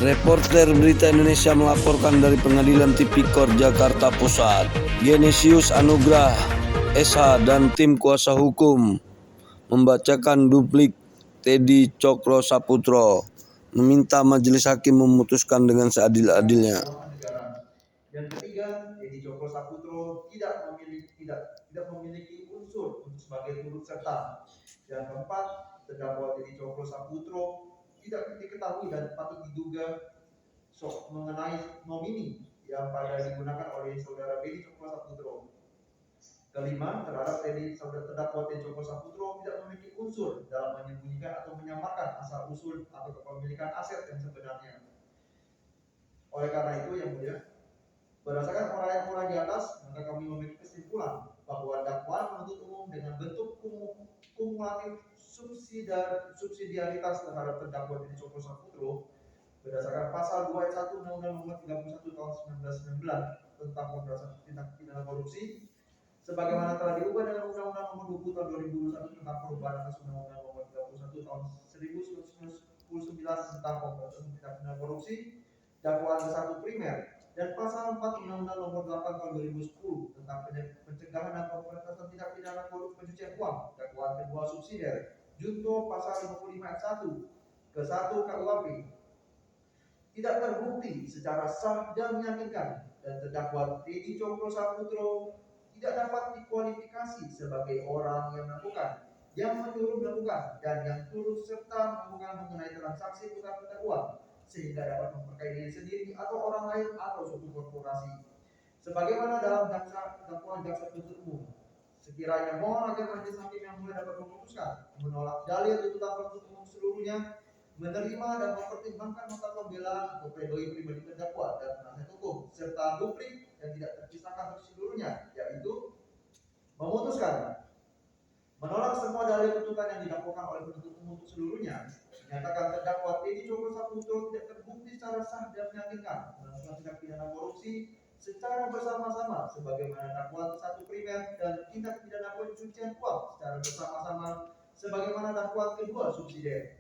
Reporter Berita Indonesia melaporkan dari Pengadilan Tipikor Jakarta Pusat. Genesius Anugrah, SH dan tim kuasa hukum membacakan duplik Teddy Cokro Saputro, meminta majelis hakim memutuskan dengan seadil-adilnya. Yang ketiga, Teddy Cokro Saputro tidak memiliki unsur untuk sebagai turut serta. Yang keempat, terdakwa Teddy Cokro Saputro tidak diketahui dan patut diduga mengenai nomini yang pada digunakan oleh saudara Teddy Cokro Saputro. Kelima, terhadap terdakwa Teddy Cokro Saputro tidak memiliki unsur dalam menyembunyikan atau menyamarkan asal usul atau kepemilikan aset yang sebenarnya. Oleh karena itu, yang mulia, berdasarkan uraian di atas, maka kami memiliki kesimpulan bahwa dakwaan penuntut umum dengan bentuk kumulatif subsidiaritas terhadap terdakwa Teddy Cokro Saputro berdasarkan pasal 2 ayat 1 Undang-Undang Nomor 31 Tahun 1999 tentang pemberantasan tindak pidana korupsi sebagaimana telah diubah dengan Undang-Undang Nomor 20 Tahun 2021 tentang perubahan atas Undang-Undang Nomor 31 Tahun 1999 tentang pemberantasan tindak pidana korupsi, dakwaan ke-1 primer, dan pasal 4 Undang-Undang Nomor 8 Tahun 2010 tentang pencegahan dan pemberantasan tindak pidana korupsi pencucian uang, dakwaan kedua subsidiar junto pasal 55 ayat 1 ke-1 KUHP tidak terbukti secara sah dan meyakinkan, dan terdakwa Teddy Cokro Saputro tidak dapat dikualifikasi sebagai orang yang melakukan, yang menyuruh melakukan, dan yang turut serta melakukan mengenai transaksi putar-putar uang sehingga dapat memperkaya diri sendiri atau orang lain atau suatu korporasi. Sebagaimana dalam dakwaan jaksa penuntut umum, sekiranya mohon agar majelis hakim yang mulia dapat memutuskan menolak dalil tuntutan penuntut umum seluruhnya, menerima dan mempertimbangkan nota pembelaan atau pledoi pribadi terdakwa dan penasihat hukum serta duplik yang tidak terpisahkan untuk seluruhnya, yaitu memutuskan menolak semua dalil tuntutan yang didakwakan oleh penuntut umum untuk seluruhnya, menyatakan terdakwa Teddy Cokro Saputro tidak terbukti secara sah dan meyakinkan melakukan tindak pidana korupsi secara bersama-sama sebagaimana dakwaan ke-1 primer dan tindak pidana pencucian uang secara bersama-sama sebagaimana dakwaan kedua subsidiar.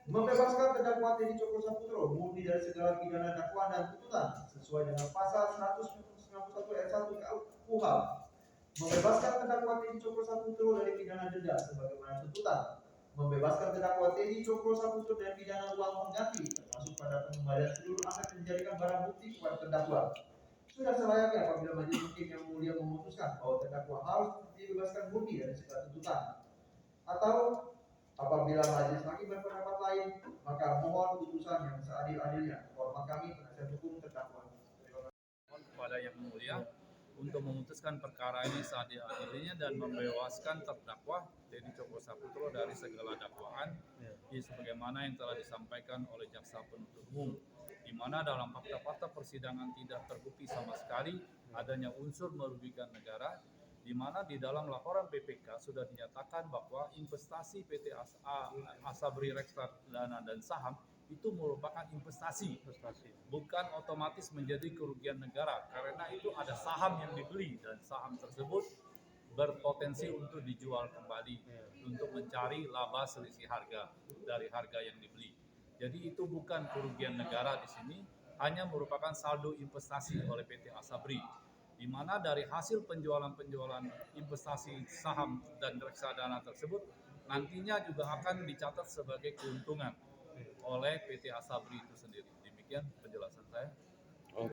Membebaskan terdakwa Teddy Cokro Saputro murni dari segala pidana dakwaan dan tuntutan sesuai dengan pasal 191 ayat 1 KUH. Membebaskan terdakwa Teddy Cokro Saputro dari pidana denda sebagaimana tuntutan. Membebaskan terdakwa Teddy Cokro Saputro dari pidana uang pengganti termasuk pada pengembalian seluruh aset yang dijadikan barang bukti kepada terdakwa. Sudah selayaknya apabila majelis hakim yang mulia memutuskan bahwa terdakwa harus dibebaskan murni dari segala tuntutan. Atau apabila majelis hakim berpendapat lain, maka mohon putusan yang seadil-adilnya. Hormat kami, penasihat hukum terdakwa. Mohon kepada yang mulia untuk memutuskan perkara ini seadil-adilnya dan membebaskan terdakwa Teddy Cokro Saputro dari segala dakwaan sebagaimana yang telah disampaikan oleh jaksa penuntut umum, di mana dalam fakta-fakta persidangan tidak terbukti sama sekali adanya unsur merugikan negara, di mana di dalam laporan BPK sudah dinyatakan bahwa investasi PT Asabri Reksadana dan Saham itu merupakan investasi, bukan otomatis menjadi kerugian negara, karena itu ada saham yang dibeli dan saham tersebut berpotensi untuk dijual kembali untuk mencari laba selisih harga dari harga yang dibeli. Jadi itu bukan kerugian negara di sini, hanya merupakan saldo investasi oleh PT Asabri, di mana dari hasil penjualan investasi saham dan reksadana tersebut nantinya juga akan dicatat sebagai keuntungan oleh PT Asabri itu sendiri.